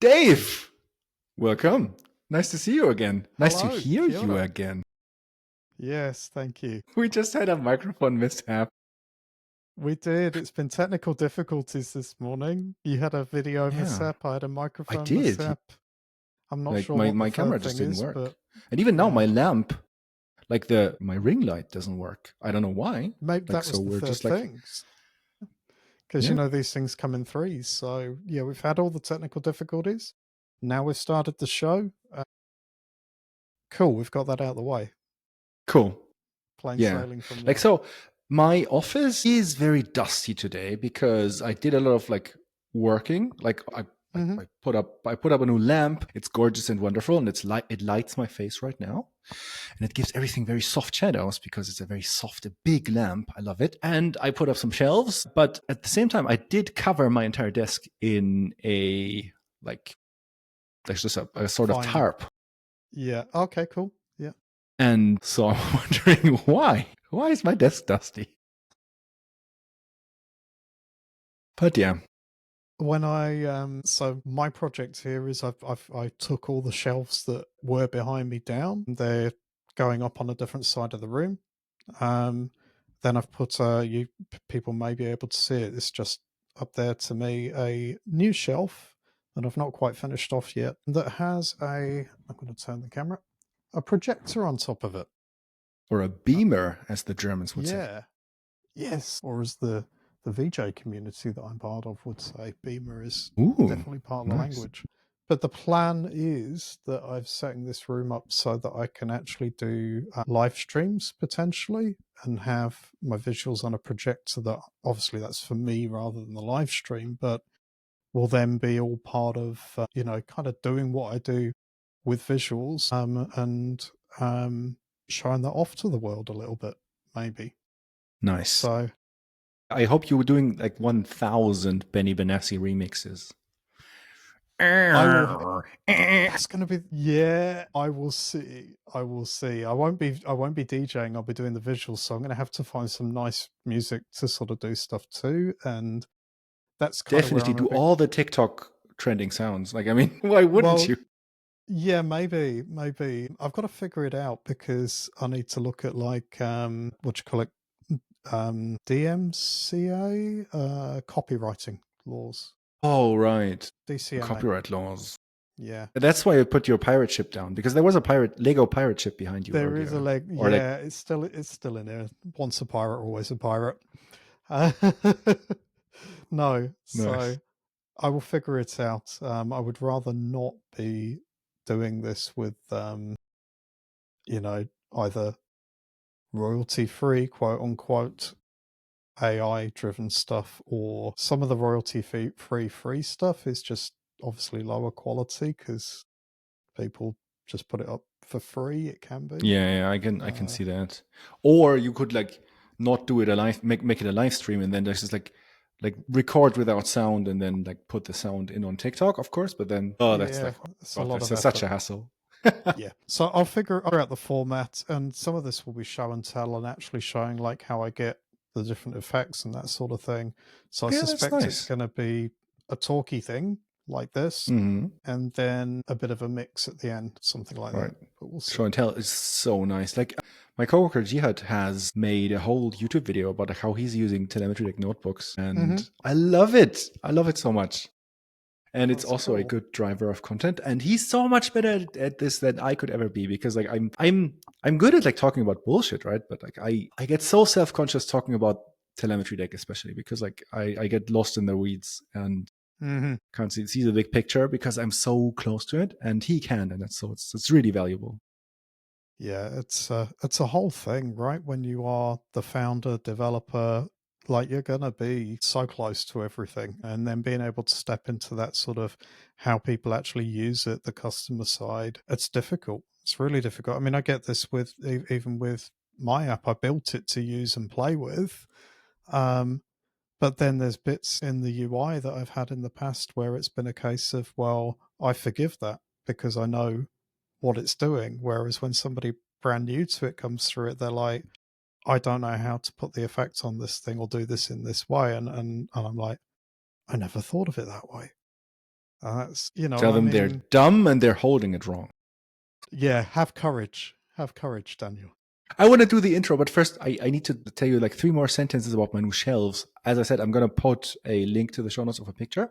Dave, welcome. Nice to see you again. Nice to Hello, hear kia you ora. again. Yes, thank you. We just had a microphone mishap. We did. It's been technical difficulties this morning. You had a video Yeah, mishap. I had a I microphone did. mishap. I'm not Like sure my, what the my camera third just thing didn't is, work. but And even now yeah, my lamp, like my ring light doesn't work. I don't know why. maybe Like that so was the we're third just like, thing. Because yeah, these things come in threes. So yeah, we've had all the technical difficulties. Now we've started the show. Cool, we've got that out of the way. cool. Plain Yeah. sailing from Like there. so my office is very dusty today because I did a lot of like working. Like Hmm. I put up a new lamp. It's gorgeous and wonderful and it lights my face right now. And it gives everything very soft shadows because it's a very soft, a big lamp. I love it. And I put up some shelves, but at the same time I did cover my entire desk in a like there's just a sort of Fine. tarp. Yeah. Okay, cool. Yeah. And so I'm wondering why. Why is my desk dusty? But yeah. When so my project here is I took all the shelves that were behind me down. They're going up on a different side of the room. Um, then I've put people may be able to see it. It's just up there to me a new shelf that I've not quite finished off yet that has I'm going to turn the camera, a projector on top of it. Or a beamer, as the Germans would say. Yeah. Yes. Or as the VJ community that I'm part of would say, Beamer is Ooh, definitely part of the nice. language. But the plan is that I've setting this room up so that I can actually do live streams potentially and have my visuals on a projector that obviously that's for me rather than the live stream, but will then be all part of, kind of doing what I do with visuals and showing that off to the world a little bit, maybe. Nice. So I hope you were doing like 1,000 Benny Benassi remixes. I will. That's gonna be yeah. I will see. I will see. I won't be DJing. I'll be doing the visuals. So I'm gonna have to find some nice music to sort of do stuff too. And that's kind of where Definitely I'm a do bit. all the TikTok trending sounds. Like, I mean, why wouldn't Well, you? yeah, maybe. I've got to figure it out because I need to look at like what you call it, DMCA, copywriting laws, Oh, right. DCMA. Copyright laws. Yeah. That's why I put your pirate ship down because there was a Lego pirate ship behind you There is a earlier. leg. Or like, Yeah, it's still in there. Once a pirate, always a pirate. Uh, no, so nice. I will figure it out. I would rather not be doing this with, either royalty free, quote unquote, AI driven stuff, or some of the royalty free stuff is just obviously lower quality because people just put it up for free. It can be. Yeah, I can Uh, see that. Or you could like not do it a live make it a live stream and then there's just like record without sound and then like put the sound in on TikTok, of course, but then that's yeah, like it's a God, lot that's of just such effort. a hassle. Yeah. So I'll figure out the format, and some of this will be show and tell and actually showing like how I get the different effects and that sort of thing. So I Yeah, that's suspect it's nice. going to be a talky thing like this, Hmm. and then a bit of a mix at the end, something like Right. that. But we'll see. Show and tell is so nice. Like my coworker Jihad has made a whole YouTube video about like, how he's using telemetry like notebooks, Hmm. and I love it. I love it so much. And it's That's also a cool. good driver of content. And he's so much better at this than I could ever be because like I'm good at like talking about bullshit, right? But like I get so self conscious talking about telemetry deck, especially because like I get lost in the weeds and Hmm. can't see the big picture because I'm so close to it, and he can, and it's really valuable. Yeah, it's a whole thing, right? When you are the founder, developer, like you're gonna be so close to everything, and then being able to step into that sort of how people actually use it, the customer side, it's difficult. It's really difficult. I mean, I get this with even with my app. I built it to use and play with, um, but then there's bits in the UI that I've had in the past where it's been a case of, well, I forgive that because I know what it's doing. Whereas when somebody brand new to it comes through it, they're like, I don't know how to put the effect on this thing or do this in this way. And I'm like, I never thought of it that way. That's, Tell I them they're mean, dumb and they're holding it wrong. yeah, have courage. Have courage, Daniel. I want to do the intro, but first I need to tell you like 3 more sentences about my new shelves. As I said, I'm going to put a link to the show notes of a picture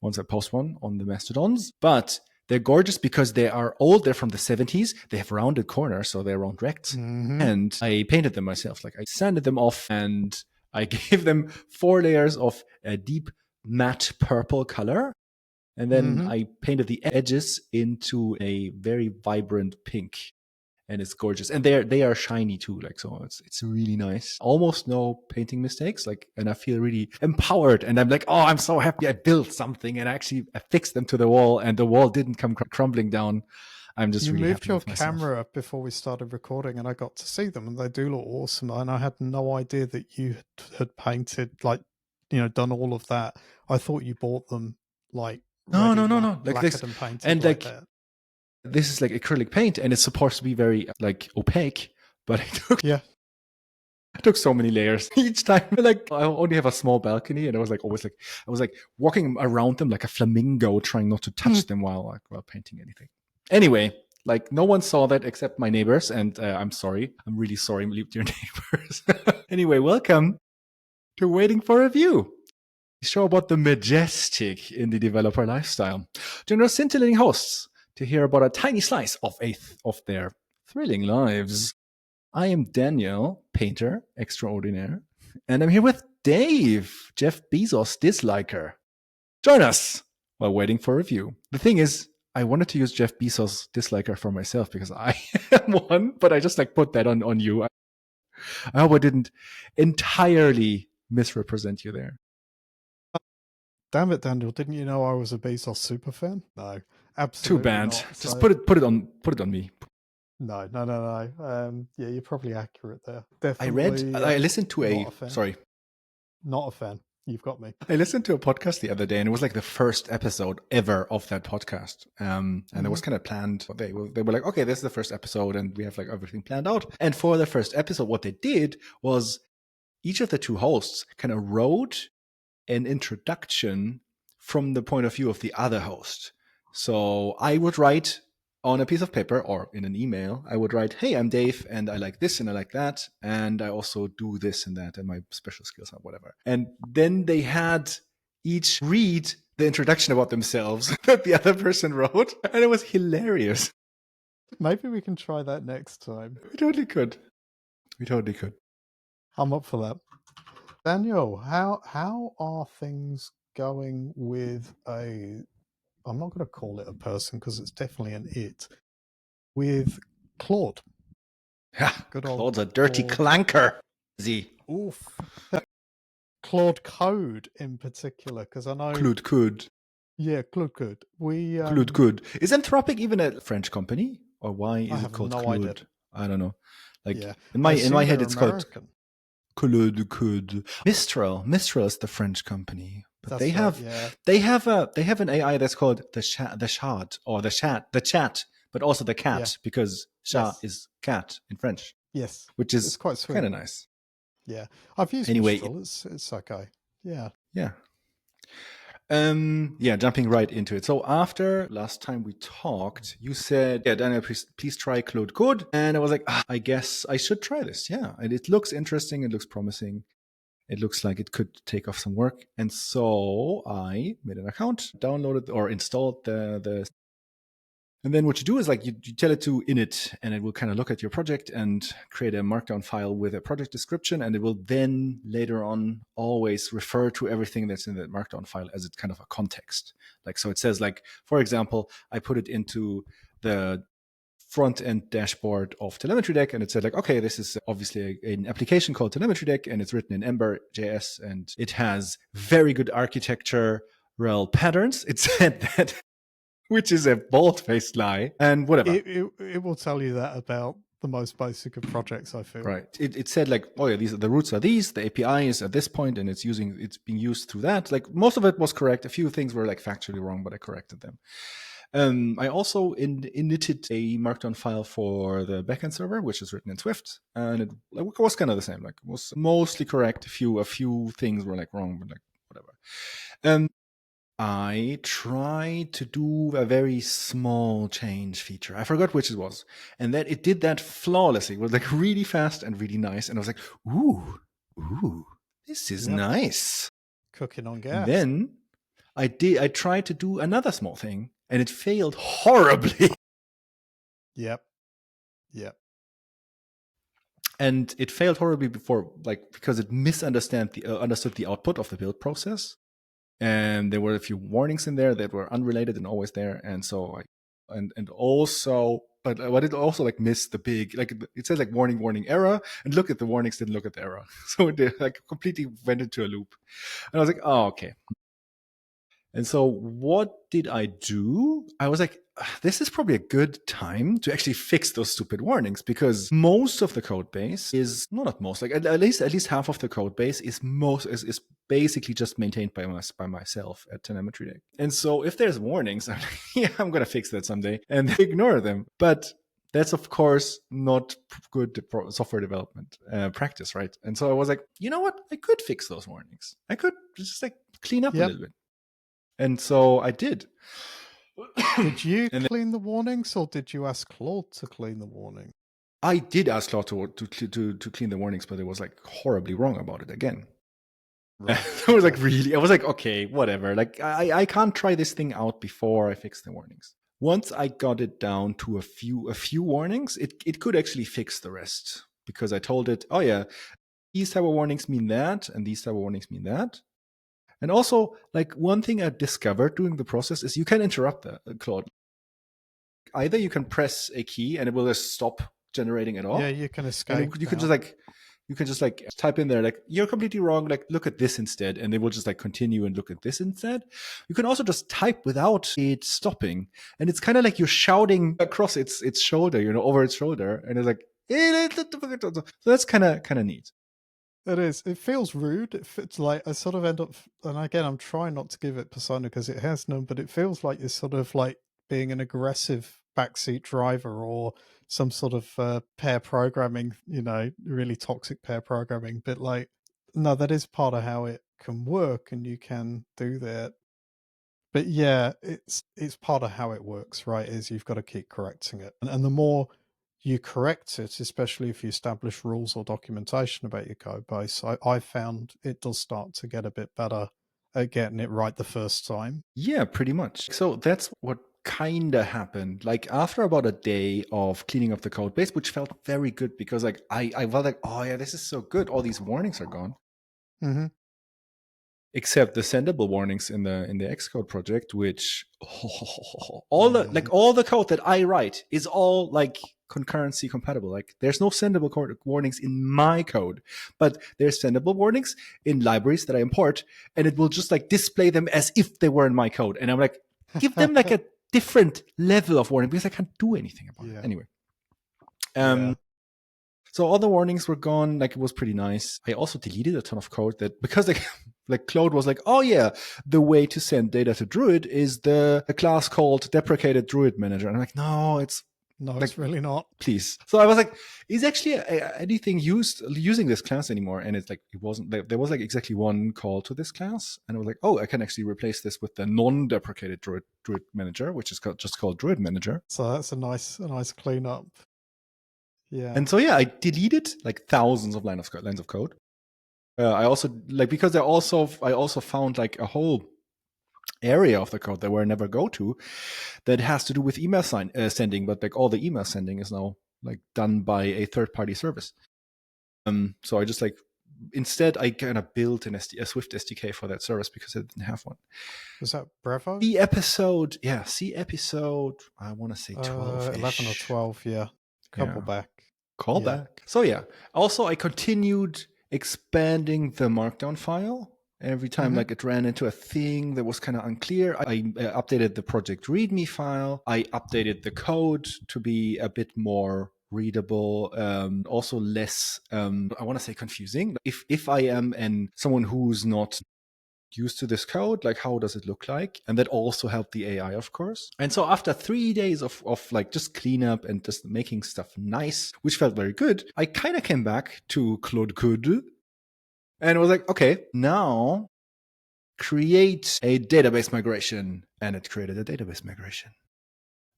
once I post one on the Mastodons. But they're gorgeous because they are old. They're from the 70s. They have rounded corners, so they're round rects. Mm-hmm. And I painted them myself. Like I sanded them off and I gave them 4 layers of a deep matte purple color. And then Mm-hmm. I painted the edges into a very vibrant pink, and it's gorgeous. And they are shiny too, like, so it's really nice. Almost no painting mistakes, like, and I feel really empowered. And I'm like, oh, I'm so happy I built something and actually I fixed them to the wall, and the wall didn't come crumbling down. I'm just You really moved happy your with myself. camera up before we started recording, and I got to see them, and they do look awesome. And I had no idea that you had painted, like, done all of that. I thought you bought them like No, ready, no, no, no, like this, lacquered and painted and like like that. this is like acrylic paint, and it's supposed to be very like opaque, but it took Yeah. I took so many layers each time. Like I only have a small balcony, and I was like always like I was like walking around them like a flamingo, trying not to touch them while painting anything. Anyway, like no one saw that except my neighbors, and I'm sorry. I'm really sorry, your neighbors. Anyway, welcome to Waiting for Review, a show about the majestic indie developer lifestyle. Join our scintillating hosts to hear about a tiny slice of their thrilling lives. I am Daniel, painter extraordinaire, and I'm here with Dave, Jeff Bezos disliker. Join us while waiting for review. The thing is, I wanted to use Jeff Bezos disliker for myself because I am one, but I just like put that on you. I hope I didn't entirely misrepresent you there. Damn it, Daniel! Didn't you know I was a Bezos super fan? No, Too absolutely bad. not. Just So put it on me. no, no, no, no. Yeah, you're probably accurate there. I Definitely listened to not a fan. sorry. Not a fan. You've got me. I listened to a podcast the other day, and it was like the first episode ever of that podcast. And it was kind of planned. They were like, okay, this is the first episode, and we have like everything planned out. And for the first episode, what they did was each of the 2 hosts kind of wrote an introduction from the point of view of the other host. So I would write on a piece of paper or in an email, I would write, hey, I'm Dave, and I like this and I like that. And I also do this and that, and my special skills are whatever. And then they had each read the introduction about themselves that the other person wrote. And it was hilarious. Maybe we can try that next time. We totally could. We totally could. I'm up for that. Daniel, how are things going with a? I'm not going to call it a person because it's definitely an it. With Claude, good old Claude's a dirty Claude. clanker. Z. Oof. Claude Code in particular, because I know. Claude Code. Yeah, Claude Code. Claude Code. Is Anthropic even a French company, or why I is it have called no Claude? idea. I don't know. Like Yeah, in I my assume head, they're it's called American. Claude Code. Mistral is the French company, but That's they right, have yeah. they have an AI that's called the chat, or the chat, but also the cat, Yeah. because chat Yes. is cat in French, Yes, which it's is quite sweet. kind of nice. Yeah, I've used Anyway, Mistral. It's okay. Yeah. yeah. Jumping right into it. So after last time we talked, you said, yeah, Daniel, please try Claude Code. And I was like, I guess I should try this. Yeah. And it looks interesting. It looks promising. It looks like it could take off some work. And so I made an account, downloaded or installed the and then what you do is like you tell it to init, and it will kind of look at your project and create a markdown file with a project description. And it will then later on always refer to everything that's in that markdown file as it's kind of a context. Like, so it says like, for example, I put it into the front end dashboard of Telemetry Deck, and it said like, okay, this is obviously an application called Telemetry Deck, and it's written in Ember.js, and it has very good architectural patterns. It said that, which is a bold-faced lie, and whatever. It will tell you that about the most basic of projects, I feel. Right. It said like, oh yeah, the roots are these, the API is at this point, and it's being used through that. Like most of it was correct. A few things were like factually wrong, but I corrected them. I also initted a markdown file for the backend server, which is written in Swift, and it was kind of the same. Like it was mostly correct. A few things were like wrong, but like whatever. I tried to do a very small change feature. I forgot which it was. And that it did that flawlessly. It was like really fast and really nice. And I was like, ooh, this is Yep. nice. Cooking on And gas. then I tried to do another small thing and it failed horribly. Yep. Yep. And it failed horribly because it understood the output of the build process. And there were a few warnings in there that were unrelated and always there. And so but it also like missed the big, like it says like warning error, and look at the warnings, didn't look at the error. So it like completely went into a loop. And I was like, oh, okay. And so what did I do? I was like, this is probably a good time to actually fix those stupid warnings, because most of the code base is not most, like at least half of the code base is basically just maintained by myself at Telemetry Deck. And so if there's warnings, I'm like, yeah, I'm gonna fix that someday, and they ignore them. But that's of course not good software development practice, right? And so I was like, you know what? I could fix those warnings. I could just like clean up a Yep. little bit. And so I did. Did you And clean the warnings, or did you ask Claude to clean the warning? I did ask Claude to clean the warnings, but it was like horribly wrong about it again. Right. I was like, really? I was like, okay, whatever. Like, I can't try this thing out before I fix the warnings. Once I got it down to a few warnings, it could actually fix the rest, because I told it, oh yeah, these type of warnings mean that, and these type of warnings mean that. And also, like one thing I discovered during the process is you can interrupt the Claude. Either you can press a key and it will just stop generating at all. Yeah, you can escape. And you can just like type in there like, you're completely wrong, like look at this instead, and they will just like continue and look at this instead. You can also just type without it stopping, and it's kind of like you're shouting across its shoulder, over its shoulder, and it's like, so that's kind of neat. It is. It feels rude. It's like I sort of end up, and again, I'm trying not to give it persona because it has none, but it feels like it's sort of like being an aggressive backseat driver or some sort of pair programming, really toxic pair programming. But like, no, that is part of how it can work, and you can do that. But yeah, it's part of how it works, right? Is you've got to keep correcting it, and the more you correct it, especially if you establish rules or documentation about your code base, I found it does start to get a bit better at getting it right the first time. Yeah, pretty much. So that's what kind of happened. Like after about a day of cleaning up the code base, which felt very good, because like I felt like, oh yeah, this is so good. All these warnings are gone. Mm-hmm. Except the sendable warnings in the Xcode project, which all the code that I write is all like concurrency compatible. Like there's no sendable warnings in my code, but there's sendable warnings in libraries that I import, and it will just like display them as if they were in my code. And I'm like, give them like a different level of warning, because I can't do anything about it anyway. So all the warnings were gone. Like it was pretty nice. I also deleted a ton of code that, because like Claude was like, oh yeah, the way to send data to Druid is the class called deprecated Druid manager. And I'm like, no, it's really not. Please. So I was like, is actually anything using this class anymore? And it's like, it wasn't. There was like exactly one call to this class, and I was like, oh, I can actually replace this with the non-deprecated Druid manager, which is just called Druid manager. So that's a nice cleanup. Yeah. And so yeah, I deleted like thousands of lines of code. I also because I also found like a whole area of the code that were never go to, that has to do with email sending, but like all the email sending is now like done by a third-party service. So I just like, instead I kind of built a Swift SDK for that service because I didn't have one. Was that Bravo? C episode, I want to say 12, 11 or 12, yeah. Couple back. Callback. So yeah. Also, I continued expanding the Markdown file. Every time like it ran into a thing that was kind of unclear, I updated the project README file. I updated the code to be a bit more readable, also less, I want to say confusing. If I am someone who's not used to this code, like how does it look like? And that also helped the AI, of course. And so after 3 days of like just cleanup and just making stuff nice, which felt very good, I kind of came back to Claude Code and was like, okay, now create a database migration. And it created a database migration.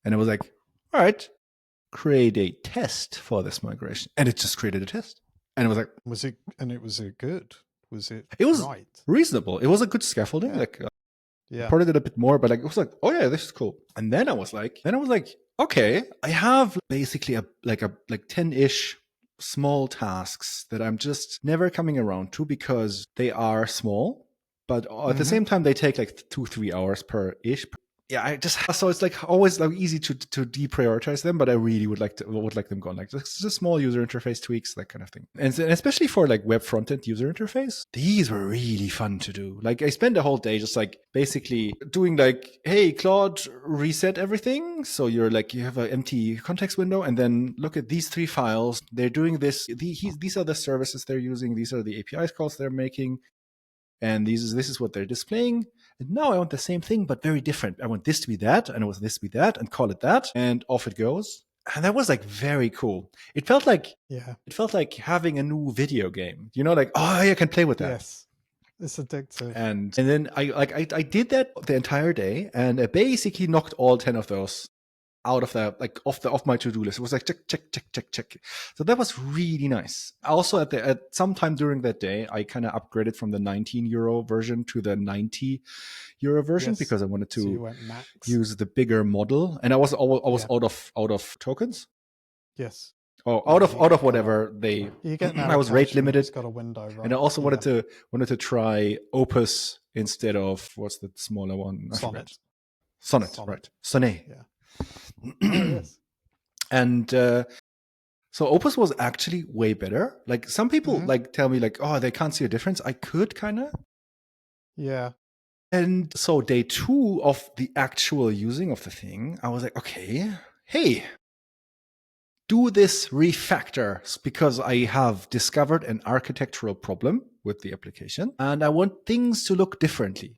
And it was like, all right, create a test for this migration. And it just created a test. And it was like, Was it good? Was it it was right? reasonable. It was a good scaffolding. Yeah. Like, Yeah. probably did a bit more, but like, it was like, oh yeah, this is cool. And then I was like, okay, I have basically like 10-ish small tasks that I'm just never coming around to because they are small, but at the same time they take like 2-3 hours per ish. Yeah, I just so it's like always like easy to deprioritize them, but I really would like them gone. Like just small user interface tweaks, that kind of thing. And especially for like web frontend user interface, these were really fun to do. Like I spent the whole day just like basically doing like, hey, Claude, reset everything. So you have an empty context window, and then look at these 3 files. They're doing this. These are the services they're using. These are the APIs calls they're making. And this is what they're displaying. And now I want the same thing, but very different. I want this to be that, and I want this to be that, and call it that, and off it goes. And that was like very cool. It felt like having a new video game. Like, oh, I can play with that. Yes, it's addictive. And then I did that the entire day, and I basically knocked all 10 of those out of off my to-do list. It was like check. So that was really nice. Also at some time during that day, I kind of upgraded from the 19 euro version to the 90 euro version because I wanted to use the bigger model, and I was out of tokens. Yes. Oh, out of whatever they. I was rate limited. It's got a window, right? And I also wanted to try Opus instead of what's the smaller one? Sonnet, right? Sonnet. Yeah. Yes. And so Opus was actually way better. Like some people like tell me like, oh, they can't see a difference. I could kind of. Yeah. And so day 2 of the actual using of the thing, I was like, okay, hey, do this refactor because I have discovered an architectural problem with the application and I want things to look differently.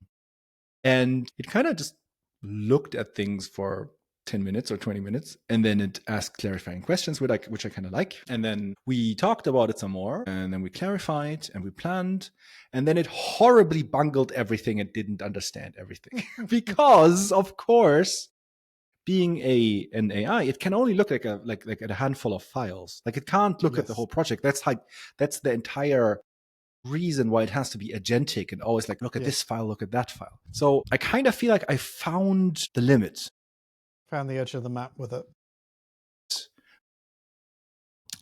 And it kind of just looked at things for 10 minutes or 20 minutes, and then it asked clarifying questions, which I kind of like. And then we talked about it some more, and then we clarified and we planned, and then it horribly bungled everything and didn't understand everything. Because, of course, being an AI, it can only look like at a handful of files. Like it can't look at the whole project. That's the entire reason why it has to be agentic and always like, look at this file, look at that file. So I kind of feel like I found the limit. Found the edge of the map with it.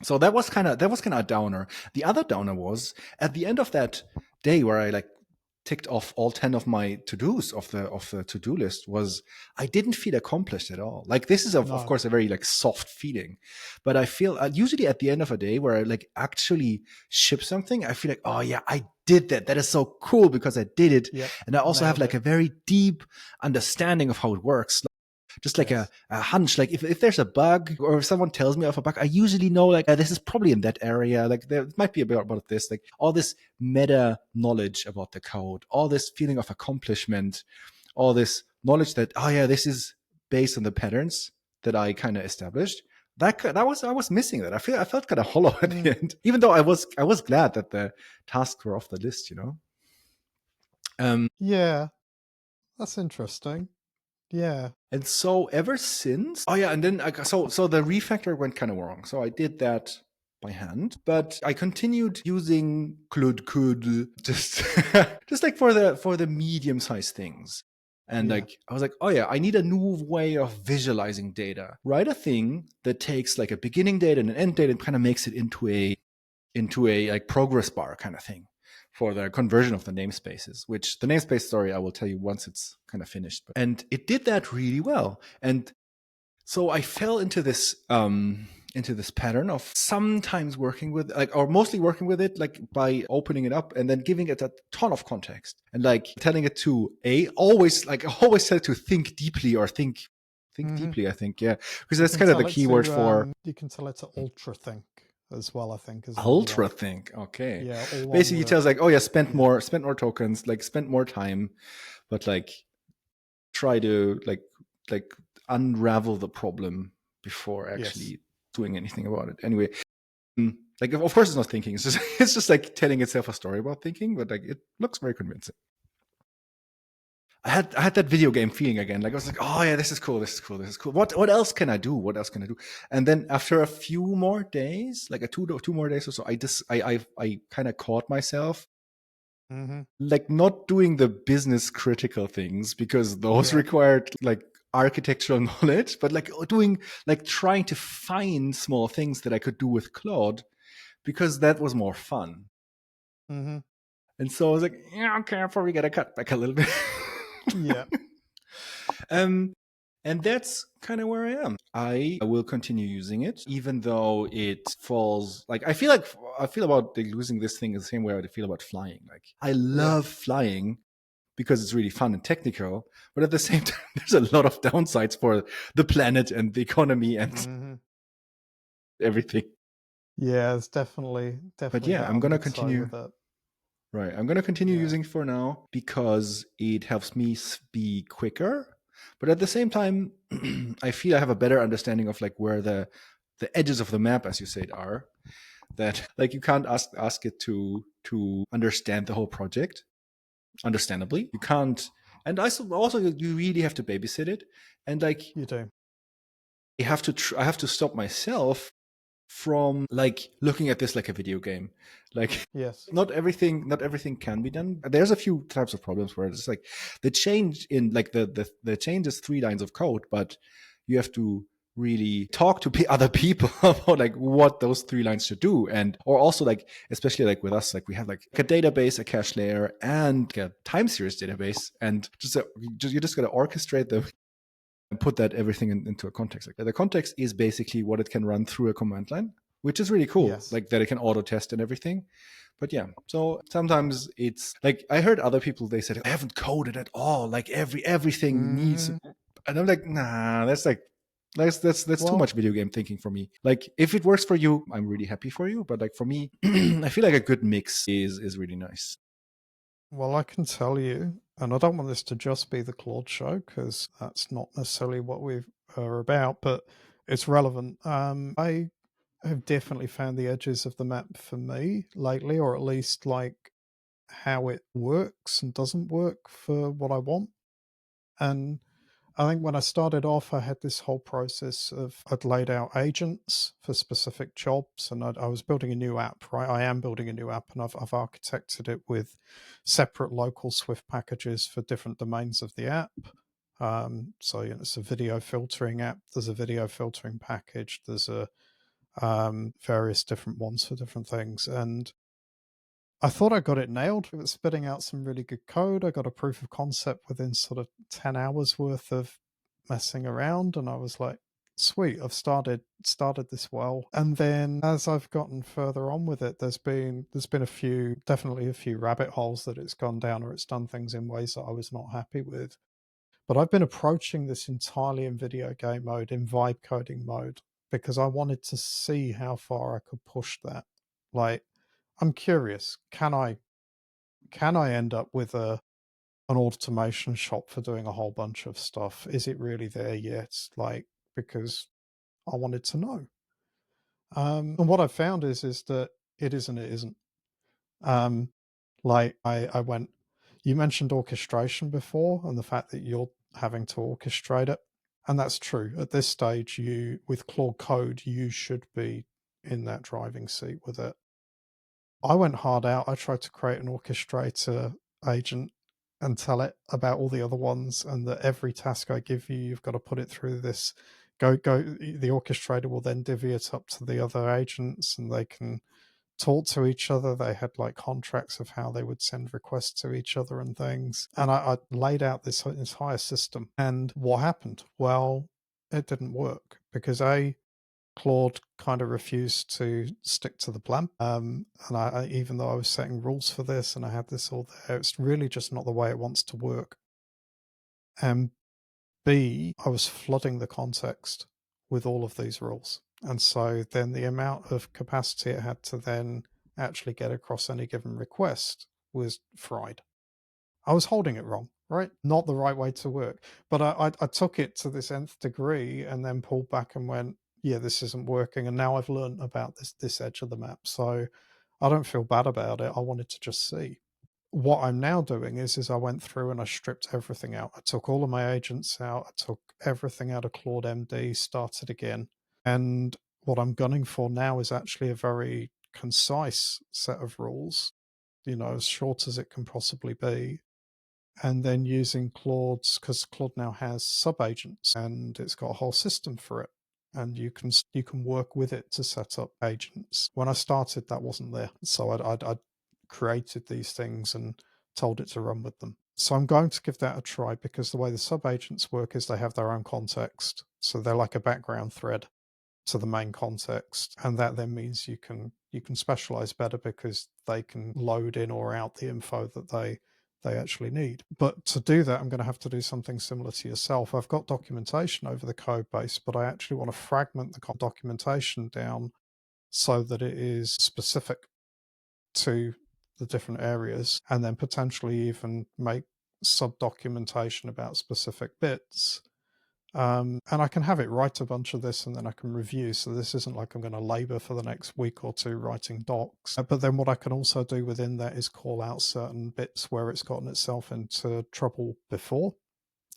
So that was kind of a downer. The other downer was at the end of that day where I like ticked off all 10 of my to-dos of the to-do list was I didn't feel accomplished at all. Like this is of course a very like soft feeling, but I feel usually at the end of a day where I like actually ship something, I feel like, oh yeah, I did that. That is so cool because I did it. Yep. And I also have like a very deep understanding of how it works. Just like a hunch, like if there's a bug or if someone tells me of a bug, I usually know like this is probably in that area. Like there might be a bit about this, like all this meta knowledge about the code, all this feeling of accomplishment, all this knowledge that, oh yeah, this is based on the patterns that I kind of established. I was missing that. I felt kind of hollow at the end, even though I was glad that the tasks were off the list, Yeah, that's interesting. Yeah. And so ever since, and then so the refactor went kind of wrong. So I did that by hand, but I continued using Claude Code just like for the medium-sized things. And like I was like, oh yeah, I need a new way of visualizing data. Write a thing that takes like a beginning date and an end date and kind of makes it into a like progress bar kind of thing for the conversion of the namespaces, which the namespace story I will tell you once it's kind of finished. And it did that really well. And so I fell into this pattern of sometimes working with or mostly working with it like by opening it up and then giving it a ton of context and like telling it to always tell it to think deeply or think deeply, I think. Yeah. Because that's kind of the keyword for you can tell it to ultra think as well, I think. Ultra think, okay. Yeah. Basically, it tells like, oh yeah, spend more tokens, like spend more time, but like try to like unravel the problem before actually doing anything about it. Anyway, like of course it's not thinking. It's just like telling itself a story about thinking, but like it looks very convincing. I had that video game feeling again. Like I was like, oh yeah, this is cool, this is cool, this is cool. What else can I do? What else can I do? And then after a few more days, like two more days or so, I kind of caught myself Mm-hmm. like not doing the business critical things because those Yeah. required like architectural knowledge, but like doing like trying to find small things that I could do with Claude because that was more fun. Mm-hmm. And so I was like, yeah, okay, I probably gotta cut back a little bit. Yeah. um, and that's kind of where I am. I will continue using it, even though it falls. Like I feel about like, losing this thing the same way I feel about flying. Like I Yeah. love flying because it's really fun and technical, but at the same time, there's a lot of downsides for the planet and the economy and Mm-hmm. everything. Yeah, there's But definitely yeah, that I'm gonna undertow continue. with it. Right. I'm going to continue Yeah. using it for now because it helps me be quicker. But at the same time, I feel I have a better understanding of like where the edges of the map, as you said, are. That like you can't ask it to understand the whole project. Understandably, you can't. And also you really have to babysit it. And like You do. I have to stop myself from like looking at this like a video game. Like Yes. not everything can be done. There's a few types of problems where it's like the change in like the change is 3 lines of code, but you have to really talk to other people about like what those 3 lines should do. And or also like especially like with us, like we have like a database, a cache layer, and a time series database, and you just gotta orchestrate them and put that everything into a context. Like the context is basically what it can run through a command line, which is really cool. Yes. Like that it can auto test and everything. But yeah, so sometimes it's like I heard other people they said I haven't coded at all. Like everything needs, Mm, and I'm like, nah, that's like that's too well, much video game thinking for me. Like if it works for you, I'm really happy for you. But like for me, I feel like a good mix is really nice. well, I can tell you, and I don't want this to just be the Claude show because that's not necessarily what we are about, but it's relevant. I have definitely found the edges of the map for me lately, or at least like how it works and doesn't work for what I want. And I think when I started off, I had this whole process of I'd laid out agents for specific jobs, and I was building a new app. Right, I am building a new app, and I've architected it with separate local Swift packages for different domains of the app. So you know, it's a video filtering app. There's a video filtering package. There's a various different ones for different things, and I thought I got it nailed. It was spitting out some really good code. I got a proof of concept within sort of 10 hours worth of messing around, and I was like, sweet, I've started this well. And then as I've gotten further on with it, there's been a few, definitely a few rabbit holes that it's gone down, or it's done things in ways that I was not happy with. But I've been approaching this entirely in video game mode, in vibe coding mode, because I wanted to see how far I could push that. Like, I'm curious, can I end up with an automation shop for doing a whole bunch of stuff? Is it really there yet? Like, because I wanted to know. And what I found is that it is and it isn't. Um, like I went, you mentioned orchestration before and the fact that you're having to orchestrate it. And that's true. At this stage, you with Claude Code, you should be in that driving seat with it. I went hard out. I tried to create an orchestrator agent and tell it about all the other ones, and that every task I give you, you've got to put it through this. Go. The orchestrator will then divvy it up to the other agents, and they can talk to each other. They had like contracts of how they would send requests to each other and things. And I laid out this entire system. And what happened? Well, it didn't work because Claude kind of refused to stick to the plan. And even though I was setting rules for this and I had this all there, it's really just not the way it wants to work. And B, I was flooding the context with all of these rules. And so then the amount of capacity it had to then actually get across any given request was fried. I was holding it wrong, right? Not the right way to work. But I took it to this nth degree and then pulled back and went, yeah, this isn't working. And now I've learned about this edge of the map. So I don't feel bad about it. I wanted to just see. what I'm now doing is I went through and I stripped everything out. I took all of my agents out. I took everything out of Claude MD, started again. And what I'm gunning for now is actually a very concise set of rules, as short as it can possibly be. And then using Claude's, because Claude now has sub-agents and it's got a whole system for it. And you can work with it to set up agents. When I started, that wasn't there. So I'd created these things and told it to run with them. So I'm going to give that a try, because the way the sub-agents work is they have their own context. So they're like a background thread to the main context, and that then means you can specialize better because they can load in or out the info that they actually need. But to do that, I'm going to have to do something similar to yourself. I've got documentation over the code base, but I actually want to fragment the documentation down so that it is specific to the different areas, and then potentially even make sub documentation about specific bits. And I can have it write a bunch of this and then I can review. So this isn't like I'm going to labor for the next week or two writing docs. But then what I can also do within that is call out certain bits where it's gotten itself into trouble before.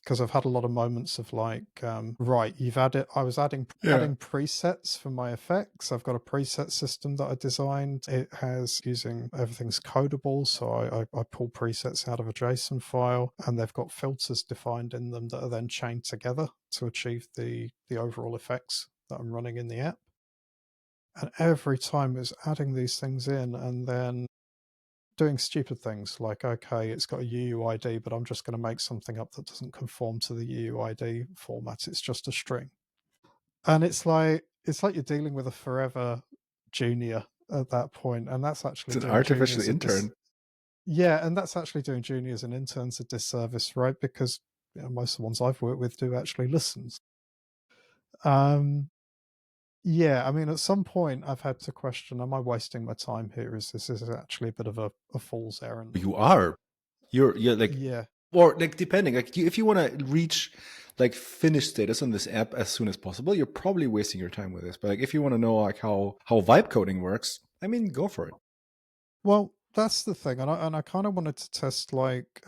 Because I've had a lot of moments of like, right, you've added, I was adding presets for my effects. I've got a preset system that I designed. It has using everything's codable. So I pull presets out of a JSON file, and they've got filters defined in them that are then chained together to achieve the overall effects that I'm running in the app. And every time it's adding these things in and then doing stupid things like, okay, it's got a UUID, but I'm just going to make something up that doesn't conform to the UUID format. It's just a string. And it's like you're dealing with a forever junior at that point. And that's actually It's an doing artificial juniors intern. yeah, and that's actually doing juniors and interns a disservice, right? Because most of the ones I've worked with do actually listen. Um, yeah, I mean, at some point I've had to question, am I wasting my time here? Is this is actually a bit of a fool's errand? You are. You're like, Yeah. or like depending, like if you want to reach like finished status on this app as soon as possible, you're probably wasting your time with this. But like if you want to know like how vibe coding works, I mean, go for it. Well, that's the thing, and I kind of wanted to test like,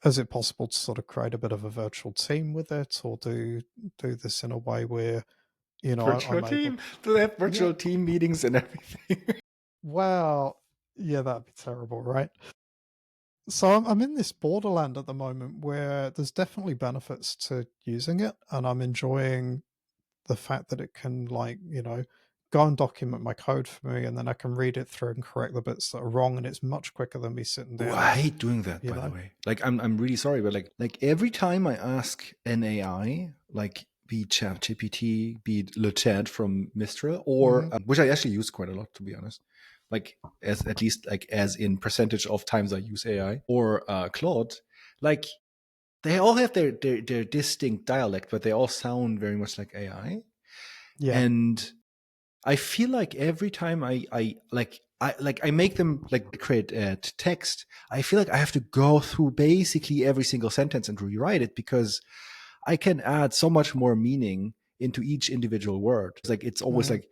is it possible to sort of create a bit of a virtual team with it, or do this in a way where Virtual I'm able team. to, Do they have yeah. virtual team meetings and everything? Well, yeah, that'd be terrible, right? So I'm in this borderland at the moment where there's definitely benefits to using it, and I'm enjoying the fact that it can like go and document my code for me, and then I can read it through and correct the bits that are wrong, and it's much quicker than me sitting Ooh, down I and hate doing that, you by the know way. Like I'm really sorry, but like every time I ask an AI, like be it ChatGPT, be it Le Chat from Mistral, or Mhm. which I actually use quite a lot, to be honest. Like as at least like as in percentage of times I use AI or Claude, like they all have their distinct dialect, but they all sound very much like AI. Yeah, And I feel like every time I make them like create text, I feel like I have to go through basically every single sentence and rewrite it because I can add so much more meaning into each individual word. It's like it's always mhm.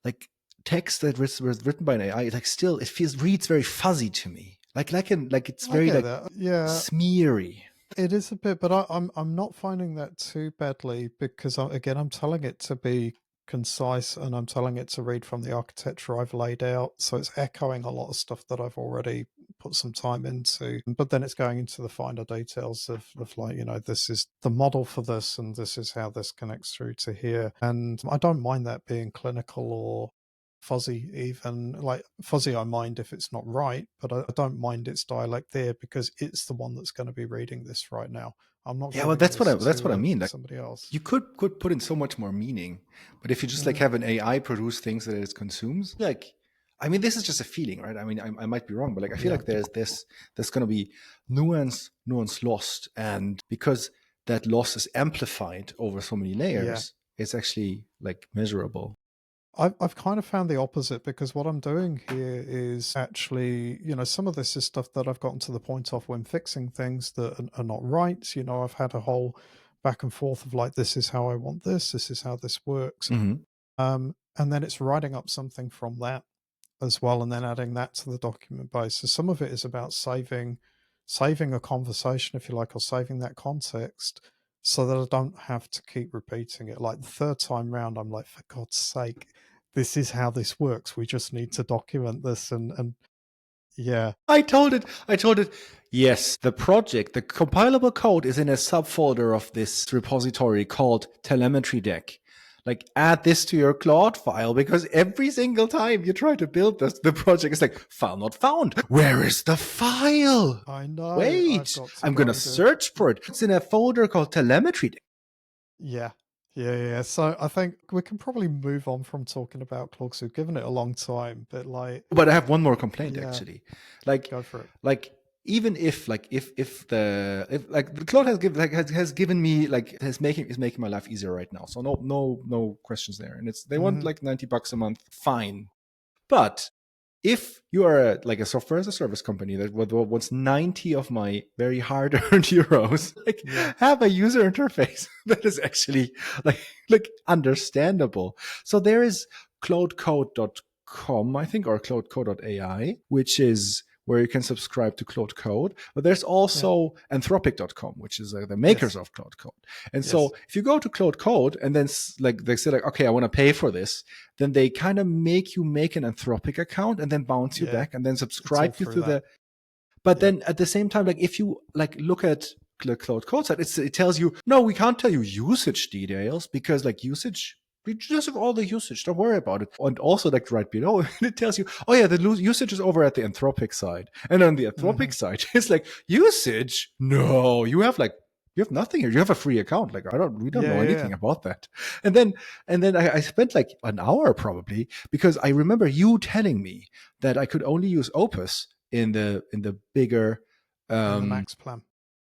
like text that was written by an AI. Like still, it feels reads very fuzzy to me. Like it's I very get like that. Yeah, smeary. it is a bit, but I'm not finding that too badly, because again, I'm telling it to be concise and I'm telling it to read from the architecture I've laid out, so it's echoing a lot of stuff that I've already put some time into. But then it's going into the finer details of like, this is the model for this, and this is how this connects through to here. And I don't mind that being clinical or fuzzy. Even like fuzzy I mind if it's not right, but I don't mind its dialect there, because it's the one that's going to be reading this right now. I'm not Yeah, well, giving this that's what I to mean. Like somebody else. you could put in so much more meaning, but if you just like Mm, have an AI produce things that it consumes, like I mean, this is just a feeling, right? I mean, I might be wrong, but like I feel yeah, like there's going to be nuance lost, and because that loss is amplified over so many yeah. layers, it's actually like measurable. I've kind of found the opposite, because what I'm doing here is actually, some of this is stuff that I've gotten to the point of when fixing things that are not right. I've had a whole back and forth of like, this is how I want this is how this works. Hmm. And then it's writing up something from that as well, and then adding that to the document base. So some of it is about saving a conversation, if you like, or saving that context so that I don't have to keep repeating it. Like the third time round, I'm like, for God's sake, this is how this works. We just need to document this and yeah. I told it. Yes, the project, the compilable code is in a subfolder of this repository called telemetry deck. Like, add this to your Claude file, because every single time you try to build this, the project is like, file not found. Where is the file? I know. I've Wait, got to I'm go going to and do it. search for it. It's in a folder called telemetry deck. Yeah. Yeah. So I think we can probably move on from talking about Claude, 'cause we've given it a long time, but like, But I have one more complaint, yeah, actually. Like, go for it. even if the Claude has given me, like, is making my life easier right now. So no questions there. And they want like $90 a month, fine. But if you are a software as a service company that wants 90 of my very hard-earned euros, have a user interface that is actually like understandable. So there is claudecode.com, I think, or claudecode.ai, which is where you can subscribe to Claude Code. But there's also anthropic.com, which is the makers of Claude Code. And so if you go to Claude Code and then they say like, okay, I want to pay for this, then they kind of make you make an Anthropic account and then bounce you back and then subscribe you to the. But then at the same time, like if you like look at the Claude Code site, it tells you, no, we can't tell you usage details because like usage, we just have all the usage. Don't worry about it. And also, like right below, it tells you, oh yeah, the usage is over at the Anthropic side. And on the Anthropic side, it's like usage. No, you have nothing here. You have a free account. Like we don't know anything about that. And then I spent like an hour probably, because I remember you telling me that I could only use Opus in the bigger in the max plan.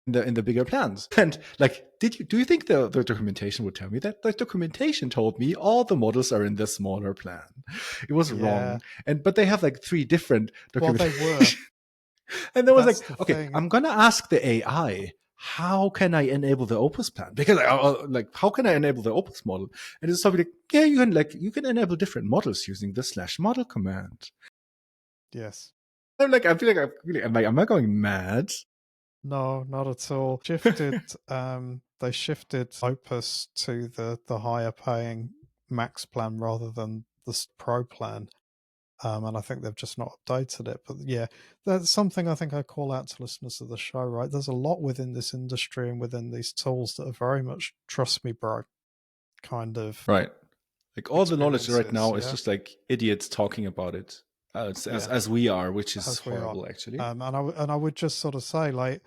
In the bigger plans. And like, do you think the documentation would tell me that? The documentation told me all the models are in the smaller plan. It was wrong. But they have like 3 different documentations. Well, they were. And there was like, okay, I'm gonna ask the AI, how can I enable the Opus plan? Because how can I enable the Opus model? And it's something like, yeah, you can enable different models using the /model command. Yes. I'm like, I feel like am I going mad? No, not at all. They shifted Opus to the higher paying max plan rather than the pro plan. And I think they've just not updated it. But yeah, that's something I think I call out to listeners of the show, right? There's a lot within this industry and within these tools that are very much trust me, bro, kind of. Right. Like all the knowledge right now is just like idiots talking about it. As we are, which is horrible, actually. And I would just sort of say, like,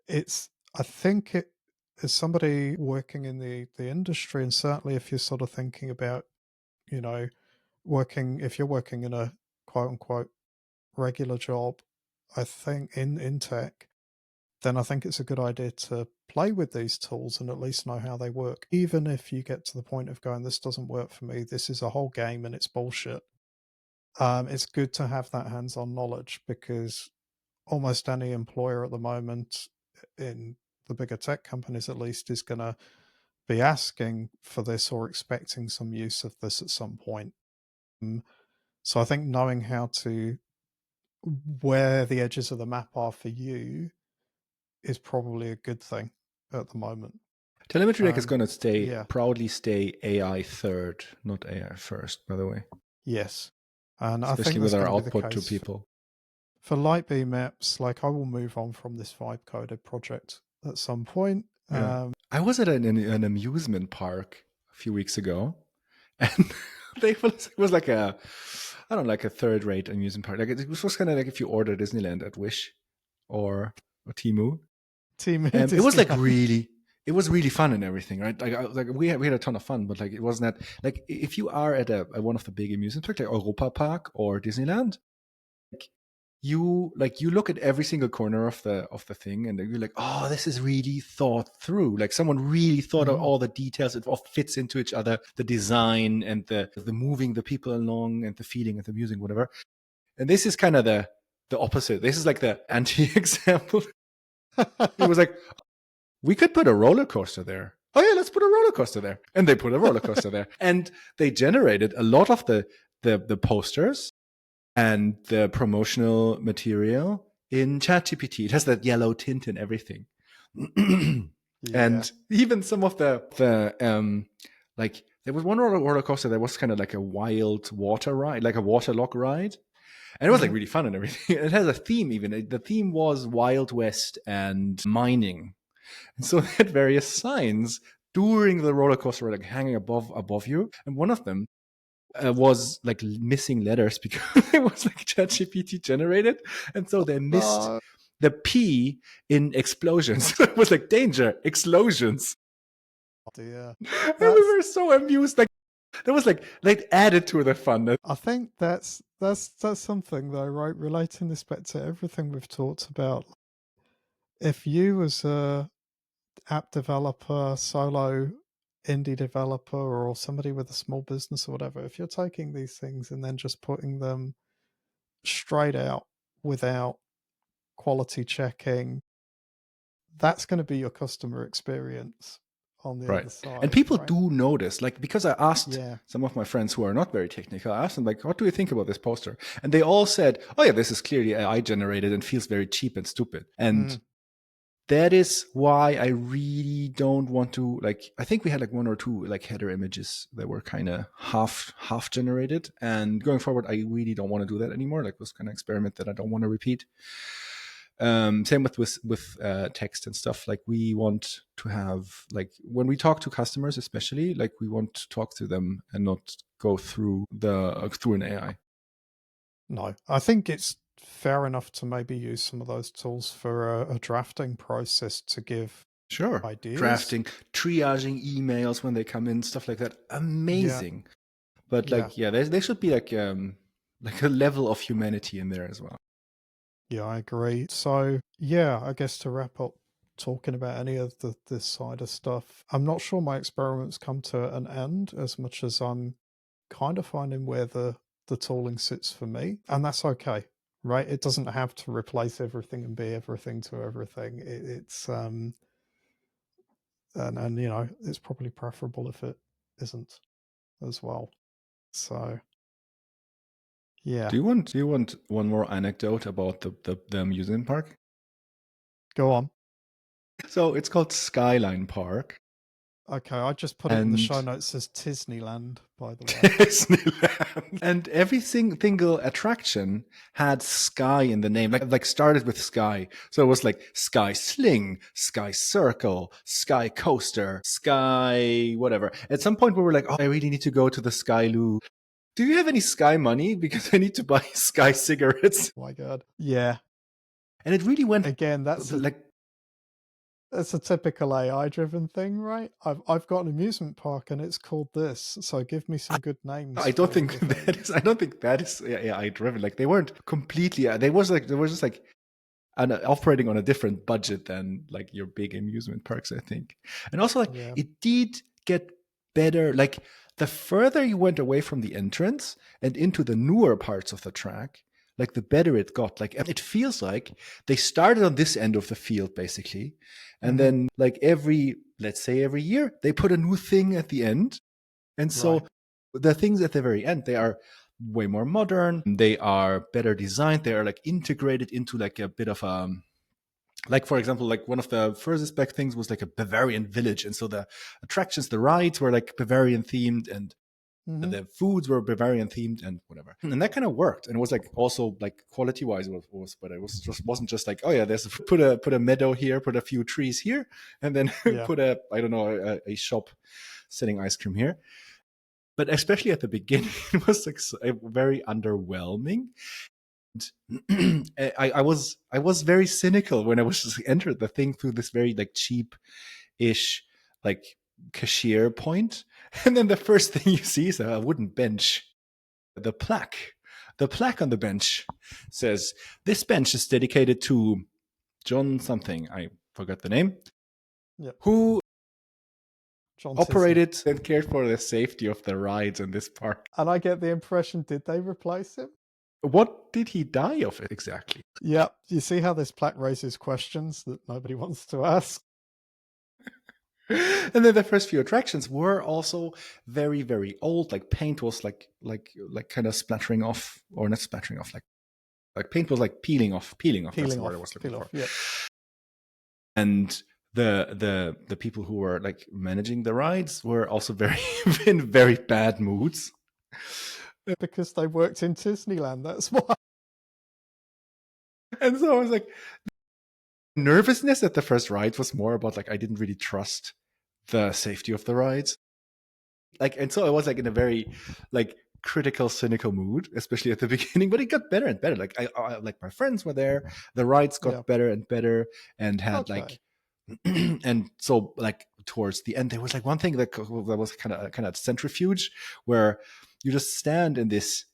I think it as somebody working in the industry, and certainly if you're sort of thinking about, you know, if you're working in a quote unquote regular job, I think in tech, then I think it's a good idea to play with these tools and at least know how they work. Even if you get to the point of going, this doesn't work for me, this is a whole game and it's bullshit. It's good to have that hands-on knowledge, because almost any employer at the moment, in the bigger tech companies at least, is going to be asking for this or expecting some use of this at some point. So I think knowing where the edges of the map are for you is probably a good thing at the moment. Telemetry Deck is going to proudly stay AI third, not AI first, by the way. Yes. And especially I think with our output to people. For Lightbeam apps, like I will move on from this vibe coded project at some point. Yeah. I was at an amusement park a few weeks ago, and it was like a third-rate amusement park. Like it was kind of like if you order Disneyland at Wish or Temu. It was like it was really fun and everything, right? Like we had a ton of fun, but like it wasn't that, like if you are at one of the big amusement parks like Europa Park or Disneyland, you look at every single corner of the thing and you're like, oh, this is really thought through. Like someone really thought of all the details. It all fits into each other, the design and the moving the people along and the feeling and the music, whatever. And this is kind of the opposite. This is like the anti-example. It was like, we could put a roller coaster there. Oh yeah, let's put a roller coaster there. And they put a roller coaster there. And they generated a lot of the posters and the promotional material in ChatGPT. It has that yellow tint and everything. Yeah. And even some of the like there was one roller coaster that was kind of like a wild water ride, like a water lock ride. And it was like Mhm. really fun and everything. It has a theme even. The theme was Wild West and mining. And so they had various signs during the roller coaster like hanging above you. And one of them was like missing letters because it was like ChatGPT generated, and so they missed No. the P in explosions. It was like danger, explosions, Oh dear. and we That's were so amused. Like that was like added to the fun. I think that's something though, right? Relating this back to everything we've talked about. If you as a app developer, solo indie developer, or somebody with a small business or whatever, if you're taking these things and then just putting them straight out without quality checking, that's going to be your customer experience on the Right. other And side, people right? do notice, like, because I asked Yeah. some of my friends who are not very technical, I asked them, like, what do you think about this poster? And they all said, oh, yeah, this is clearly AI generated and feels very cheap and stupid. And Mm. that is why I really don't want to, like, I think we had like one or two like header images that were kind of half generated. And going forward, I really don't want to do that anymore. Like, this kind of experiment that I don't want to repeat. Same with text and stuff. Like, we want to have, like, when we talk to customers especially, like, we want to talk to them and not go through an AI. No, I think it's fair enough to maybe use some of those tools for a drafting process to give Sure. ideas. Drafting, triaging emails when they come in, stuff like that. Yeah, Amazing. But yeah, like, yeah, there should be like a level of humanity in there as well. yeah, I agree. So, yeah, I guess to wrap up talking about any of this side of stuff, I'm not sure my experiments come to an end as much as I'm kind of finding where the tooling sits for me, and that's okay, right? It doesn't have to replace everything and be everything to everything. It's and you know, it's probably preferable if it isn't as well. So yeah, Do you want one more anecdote about the amusement park? go on. So it's called Skyline Park. Okay, I just put it in the show And notes as Disneyland, by the way. Disneyland. And every single attraction had sky in the name, like started with sky. So it was like Sky Sling, Sky Circle, Sky Coaster, Sky whatever. At some point we were like, oh, I really need to go to the Sky Loo. Do you have any Sky money? Because I need to buy Sky cigarettes. My God, yeah. And it really went Again, like, that's a typical AI driven thing, right? I've got an amusement park and it's called this, so give me some good names I don't for all think the things. I don't think that is AI driven. Like, they weren't completely. They were just like operating on a different budget than like your big amusement parks, I think. And also, like, Yeah. it did get better. Like, the further you went away from the entrance and into the newer parts of the track, like, the better it got. Like, it feels like they started on this end of the field basically, and Hmm. then like let's say every year, they put a new thing at the end. And Right. so the things at the very end, they are way more modern. They are better designed. They are like integrated into like a bit of like, for example, like one of the furthest back things was like a Bavarian village. And so the attractions, the rides were like Bavarian themed, and Hmm. the foods were Bavarian themed and whatever. And that kind of worked. And it was like also like quality wise was, but it wasn't just like, oh yeah, put a meadow here, put a few trees here, and then Yeah. put I don't know, a shop selling ice cream here. But especially at the beginning, it was like very underwhelming. I was very cynical when I was just entered the thing through this very like cheap ish like cashier point, and then the first thing you see is a wooden bench. The plaque, the plaque on the bench says, "This bench is dedicated to John something. I forgot the name. Yeah. Who John Tisney. operated and cared for the safety of the rides in this park." And I get the impression, did they replace him? What did he die of exactly? Yeah. You see how this plaque raises questions that nobody wants to ask? And then the first few attractions were also very, very old. Like paint was like kind of splattering off, or not splattering off, like paint was like peeling off, peeling off. That's Peeling the word I off, was looking peel for. off. Yep. And the people who were like managing the rides were also very in very bad moods. Because they worked in Disneyland, that's why. And so I was like, nervousness at the first ride was more about like I didn't really trust the safety of the rides. Like, and so I was like in a very like critical, cynical mood, especially at the beginning. But it got better and better. Like I like my friends were there, the rides got Yeah. better and better, and had Okay. like, and so like towards the end, there was like one thing that was kind of centrifuge, where you just stand in this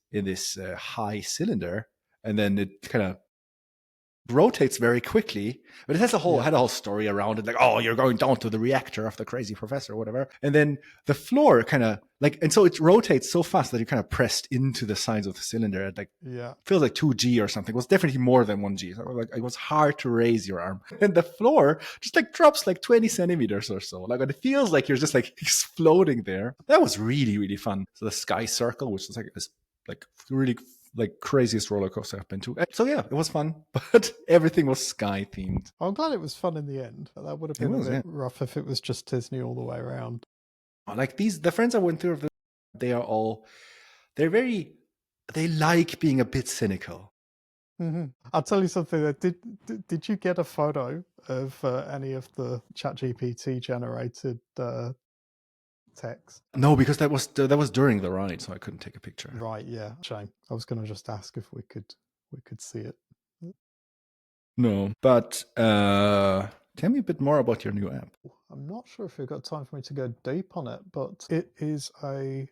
high cylinder, and then it kind of rotates very quickly, but it has a whole Yeah. had a whole story around it, like, oh, you're going down to the reactor of the crazy professor or whatever. And then the floor kind of like, and so it rotates so fast that you're kind of pressed into the sides of the cylinder at like, Yeah. feels like 2G or something. It was definitely more than 1G. So like it was hard to raise your arm, and the floor just like drops like 20 centimeters or so, like, and it feels like you're just like exploding there. That was really, really fun. So the sky circle, which is like this like really like craziest roller coaster I've been to. So yeah, it was fun, but everything was sky themed. I'm glad it was fun in the end. That would have It been a was, bit yeah. rough if it was just Disney all the way around. Like the friends I went through, they are all, they like being a bit cynical. Mm-hmm. I'll tell you something. Did you get a photo of any of the ChatGPT generated text? No, because that was during the ride, so I couldn't take a picture. Right. Yeah. Shame. I was going to just ask if we could see it. No, but tell me a bit more about your new app. I'm not sure if we've got time for me to go deep on it, but it is a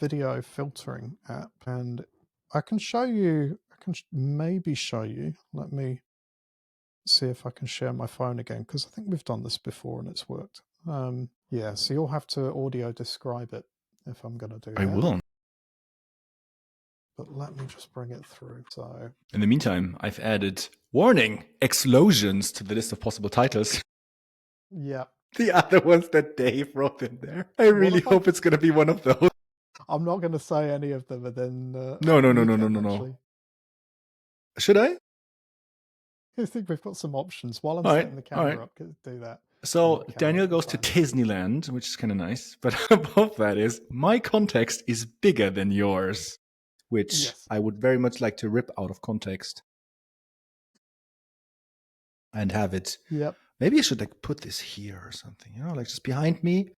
video filtering app, and I can show you. I can maybe show you. Let me see if I can share my phone again, because I think we've done this before and it's worked. Yeah, so you'll have to audio describe it if I'm going to do that. I will. But let me just bring it through. So in the meantime, I've added warning explosions to the list of possible titles. Yeah. The other ones that Dave wrote in there. I really hope it's going to be one of those. I'm not going to say any of them, and then No. Should I? I think we've got some options. While I'm setting the camera up, do that. So Daniel goes to Disneyland, which is kind of nice. But above that is, my context is bigger than yours, which I would very much like to rip out of context and have it. Yep. Maybe I should like put this here or something, like just behind me.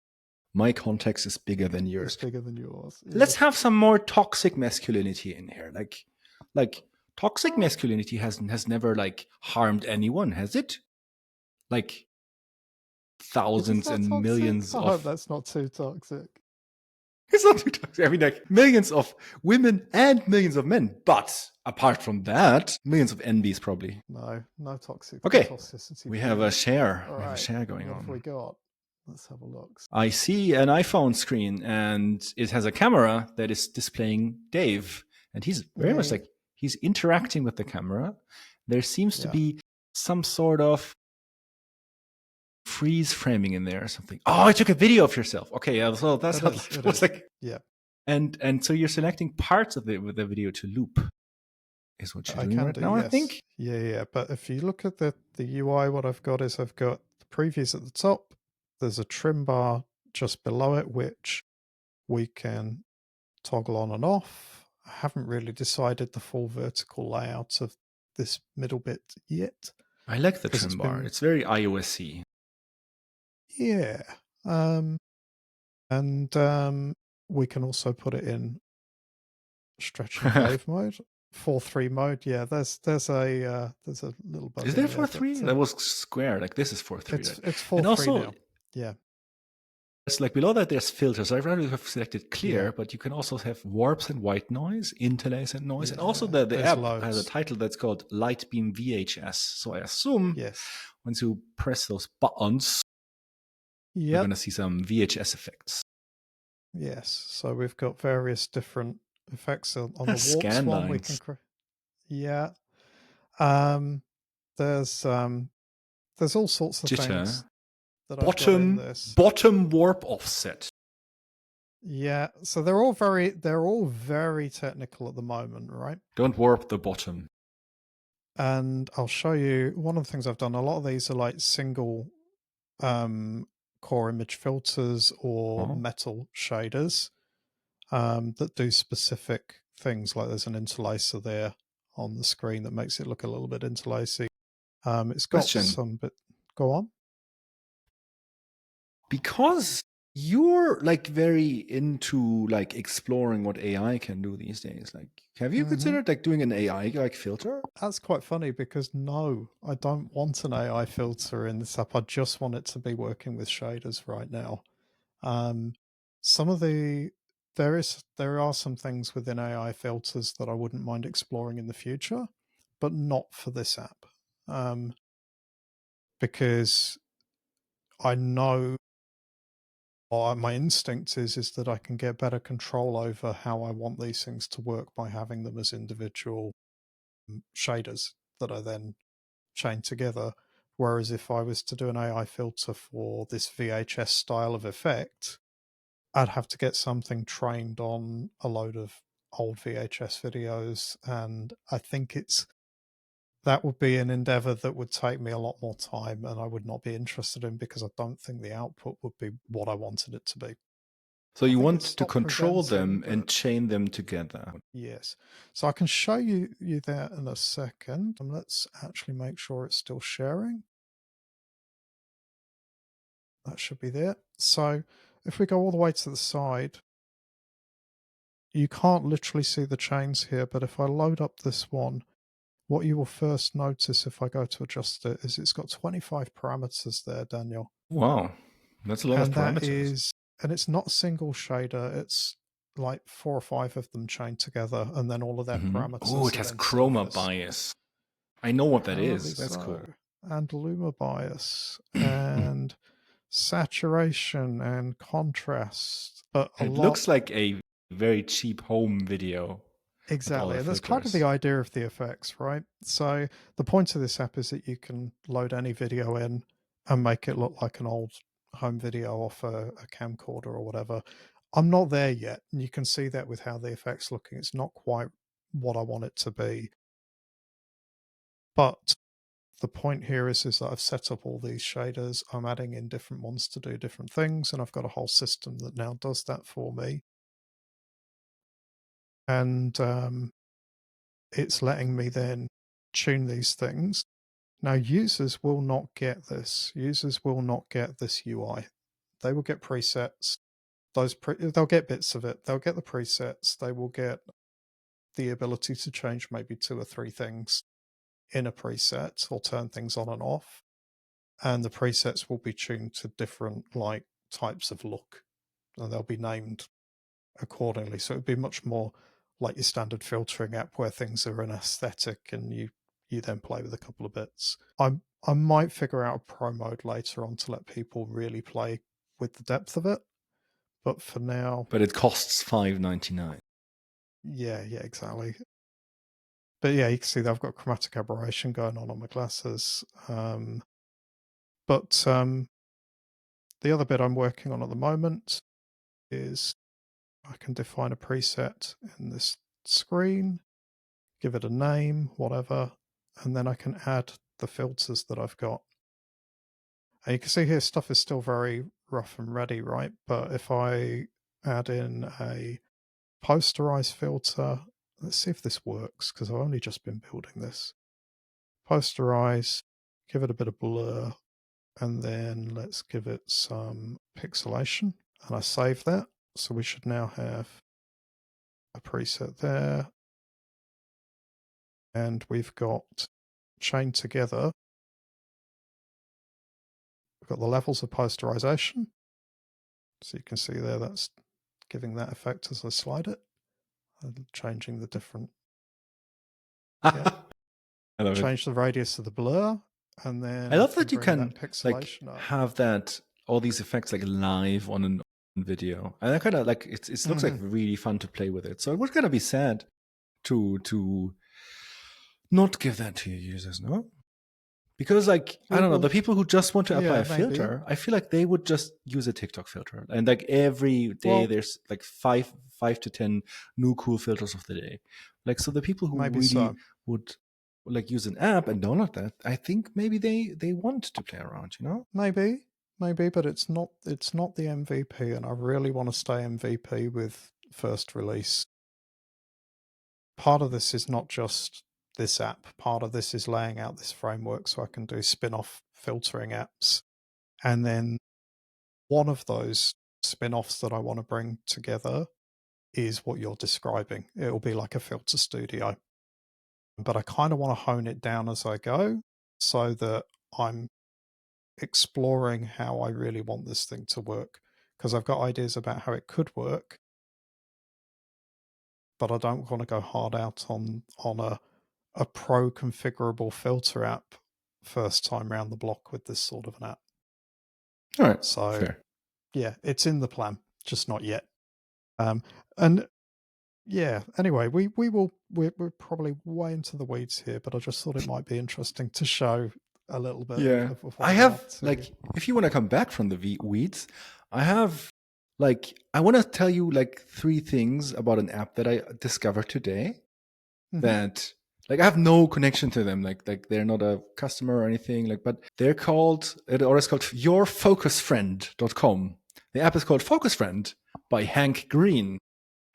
My context is bigger than yours. It's bigger than yours. Yeah. Let's have some more toxic masculinity in here. Like toxic masculinity has never like harmed anyone, has it? Like thousands and toxic? millions I of. hope that's not too toxic. It's not too toxic. I mean, like millions of women and millions of men. But apart from that, millions of NBs probably. No toxic. Okay, toxicity. We have a share. All we have a share going what on. Have we got? Let's have a look. I see an iPhone screen, and it has a camera that is displaying Dave, and he's very much like he's interacting with the camera. There seems to be some sort of freeze framing in there or something. Oh, I took a video of yourself. Okay, so that's how it was like. Yeah. And so you're selecting parts of the video to loop. Is what you're doing right now, I think. Yeah. But if you look at the UI, what I've got is I've got the previews at the top. There's a trim bar just below it, which we can toggle on and off. I haven't really decided the full vertical layout of this middle bit yet. I like the trim bar. It's very iOS-y. Yeah. And we can also put it in stretch and wave mode. 4:3 mode. Yeah, there's a little bug. Is there 4:3? That was square. Like this is 4:3. It's 4:3 now. Yeah. It's like below that there's filters. I've already have selected clear, but you can also have warps and white noise, interlace and noise. And also the app has a title that's called Lightbeam VHS. So I assume once you press those buttons, you're going to see some VHS effects. Yes. So we've got various different effects on the warps scan one. lines. There's all sorts of things. that I've got in Bottom this. bottom warp offset. Yeah, so they're all very technical at the moment, right? Don't warp the bottom. And I'll show you one of the things I've done. A lot of these are like single core image filters or Oh, metal shaders that do specific things. Like there's an interlacer there on the screen that makes it look a little bit interlacy. It's got question. some bit. Go on. Because you're like very into like exploring what AI can do these days. Like, have you Hmm. considered like doing an AI like filter? That's quite funny because no, I don't want an AI filter in this app. I just want it to be working with shaders right now. Um, some of the there are some things within AI filters that I wouldn't mind exploring in the future, but not for this app, because I know, or my instinct is that I can get better control over how I want these things to work by having them as individual shaders that I then chain together. Whereas if I was to do an AI filter for this VHS style of effect, I'd have to get something trained on a load of old VHS videos, and I think that would be an endeavor that would take me a lot more time and I would not be interested in because I don't think the output would be what I wanted it to be. So I you think want it to stopped control presenting, them but and chain them together. yes. So I can show you that in a second. And let's actually make sure it's still sharing. That should be there. So if we go all the way to the side, you can't literally see the chains here, but if I load up this one, what you will first notice if I go to adjust it is it's got 25 parameters there, Daniel. Wow, that's a lot of And parameters. and it's not a single shader, it's like 4 or 5 of them chained together, and then all of their Oh, parameters it are has then chroma surfaced. bias. I know what that Apparently is. That's cool. so. And luma bias and saturation and contrast, but a It lot. looks like a very cheap home video with all Exactly. the And that's kind of the filters. idea of the effects, right? So the point of this app is that you can load any video in and make it look like an old home video off a camcorder or whatever. I'm not there yet. And you can see that with how the effects looking. It's not quite what I want it to be. But the point here is that I've set up all these shaders. I'm adding in different ones to do different things. And I've got a whole system that now does that for me. And it's letting me then tune these things. Now, users will not get this. Users will not get this UI. They will get presets. They'll get bits of it. They'll get the presets. They will get the ability to change maybe 2 or 3 things in a preset or turn things on and off. And the presets will be tuned to different like types of look, and they'll be named accordingly. So it'd be much more like your standard filtering app where things are an aesthetic and you then play with a couple of bits. I might figure out a pro mode later on to let people really play with the depth of it. But for now, But it costs $5.99. yeah, exactly. But yeah, you can see that I've got chromatic aberration going on my glasses. But the other bit I'm working on at the moment is I can define a preset in this screen, give it a name, whatever, and then I can add the filters that I've got. And you can see here stuff is still very rough and ready, right? But if I add in a posterize filter, let's see if this works because I've only just been building this. Posterize, give it a bit of blur, and then let's give it some pixelation. And I save that. So we should now have a preset there. And we've got chained together. We've got the levels of posterization. So you can see there that's giving that effect as I slide it. Changing the different, yeah, I love it. change the radius of the blur, and I then I love can that you bring can that like pixelation up. have that all these effects like live on an video, and I kind of like it looks like Hmm. really fun to play with it. So it would kind of be sad to not give that to your users, no? Because like, I don't know, Well, the people who just want to apply yeah, a maybe. filter, I feel like they would just use a TikTok filter. And like every day Well, there's like five to 10 new cool filters of the day. Like, so the people who maybe really so. would like use an app and download that, I think maybe they want to play around, you know? Maybe, but it's not the MVP, and I really want to stay MVP with first release. Part of this is not just this app. Part of this is laying out this framework so I can do spin-off filtering apps. And then one of those spin-offs that I want to bring together is what you're describing. It'll be like a filter studio. But I kind of want to hone it down as I go so that I'm exploring how I really want this thing to work. Because I've got ideas about how it could work, but I don't want to go hard out on a pro configurable filter app first time round the block with this sort of an app. All right, So fair. yeah, it's in the plan, just not yet. And yeah, anyway, we're probably way into the weeds here, but I just thought it might be interesting to show a little bit Yeah. of what I I've been up have, to. like, if you want to come back from the weeds, I have, like, I want to tell you, like, 3 things about an app that I discovered today Hmm. that, like, I have no connection to them. Like they're not a customer or anything, like, but they're called, or it's called yourfocusfriend.com. The app is called Focus Friend by Hank Green.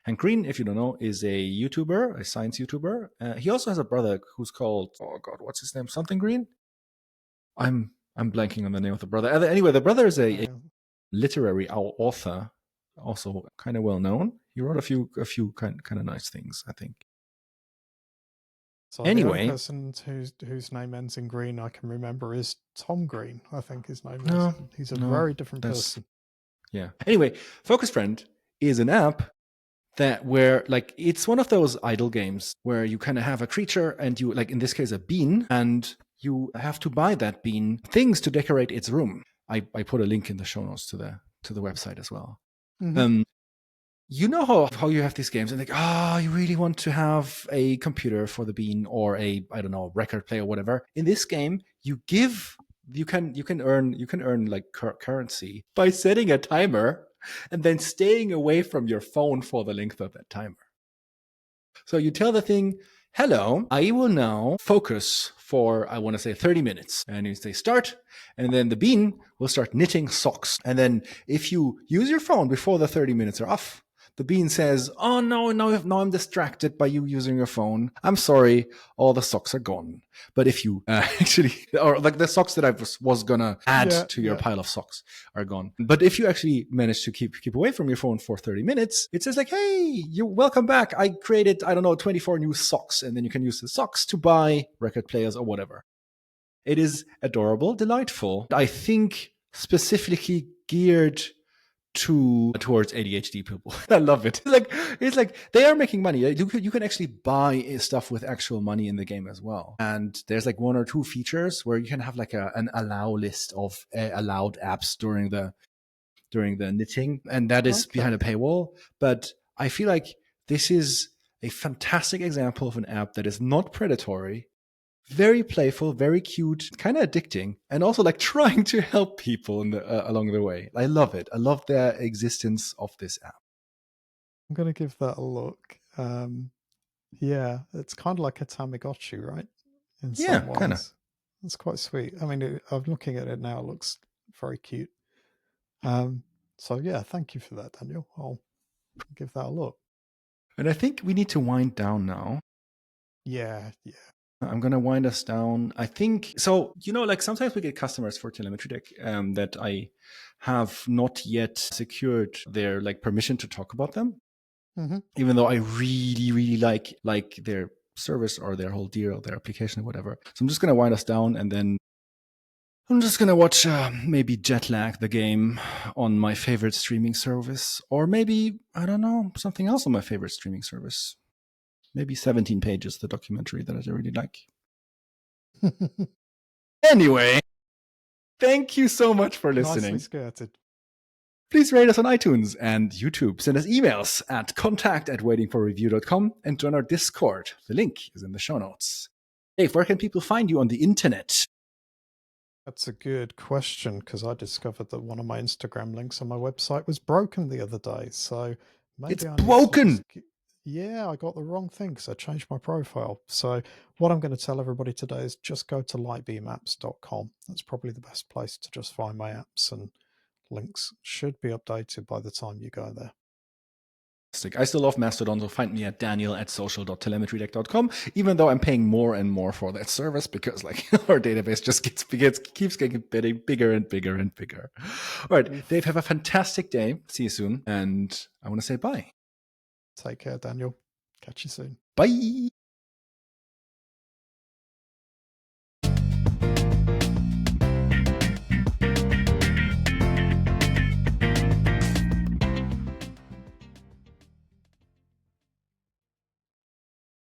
Hank Green, if you don't know, is a YouTuber, a science YouTuber. He also has a brother who's called, oh God, what's his name? Something Green? I'm blanking on the name of the brother. Anyway, the brother is a literary author, also kind of well known. He wrote a few kind of nice things, I think. So the only Anyway, person whose name ends in Green I can remember is Tom Green. I think his name was. no, He's a no, very different that's person. yeah. Anyway, Focus Friend is an app that where like it's one of those idle games where you kind of have a creature and you like in this case a bean and you have to buy that bean things to decorate its room. I put a link in the show notes to the website as well. Hmm. Um, you know how you have these games and like, you really want to have a computer for the bean or a, I don't know, record player or whatever. In this game, you can earn like currency by setting a timer and then staying away from your phone for the length of that timer. So you tell the thing, hello, I will now focus for, I want to say 30 minutes. And you say start, and then the bean will start knitting socks. And then if you use your phone before the 30 minutes are off, the bean says, oh no, I'm distracted by you using your phone. I'm sorry, all the socks are gone. But if you actually, or like the socks that I was gonna add Yeah, to your yeah. pile of socks are gone. But if you actually manage to keep away from your phone for 30 minutes, it says like, hey, you're welcome back. I created, I don't know, 24 new socks. And then you can use the socks to buy record players or whatever. It is adorable, delightful. I think specifically geared towards ADHD people. I love it. It's like they are making money. You can actually buy stuff with actual money in the game as well. And there's like 1 or 2 features where you can have like an allow list of allowed apps during the knitting, and that is behind a Okay. paywall. But I feel like this is a fantastic example of an app that is not predatory, very playful, very cute, kind of addicting, and also like trying to help people along the way. I love it. I love the existence of this app. I'm gonna give that a look. Yeah, it's kind of like a Tamagotchi, right? In Yeah, some kind of. ways, it's quite sweet. I mean, I'm looking at it now; it looks very cute. Um, so yeah, thank you for that, Daniel. I'll give that a look. And I think we need to wind down now. Yeah, yeah. I'm gonna wind us down. I think so. Like sometimes we get customers for telemetry deck that I have not yet secured their like permission to talk about them, Hmm. even though I really, really like their service or their whole deal or their application or whatever. So I'm just gonna wind us down, and then I'm just gonna watch maybe Jetlag the game on my favorite streaming service, or maybe I don't know something else on my favorite streaming service. Maybe 17 pages, the documentary that I really like. Anyway, thank you so much for Nicely listening. skirted. Please rate us on iTunes and YouTube. Send us emails at contact@waitingforreview.com and join our Discord. The link is in the show notes. Dave, where can people find you on the internet? That's a good question because I discovered that one of my Instagram links on my website was broken the other day. So It's maybe I need to broken. yeah, I got the wrong thing because I changed my profile. So what I'm going to tell everybody today is just go to lightbeamapps.com. That's probably the best place to just find my apps, and links should be updated by the time you go there. I still love Mastodon, so find me at daniel@social.telemetrydeck.com, even though I'm paying more and more for that service because like our database just keeps getting bigger and bigger and bigger. All right, Dave, have a fantastic day. See you soon. And I want to say bye. Take care, Daniel. Catch you soon. Bye.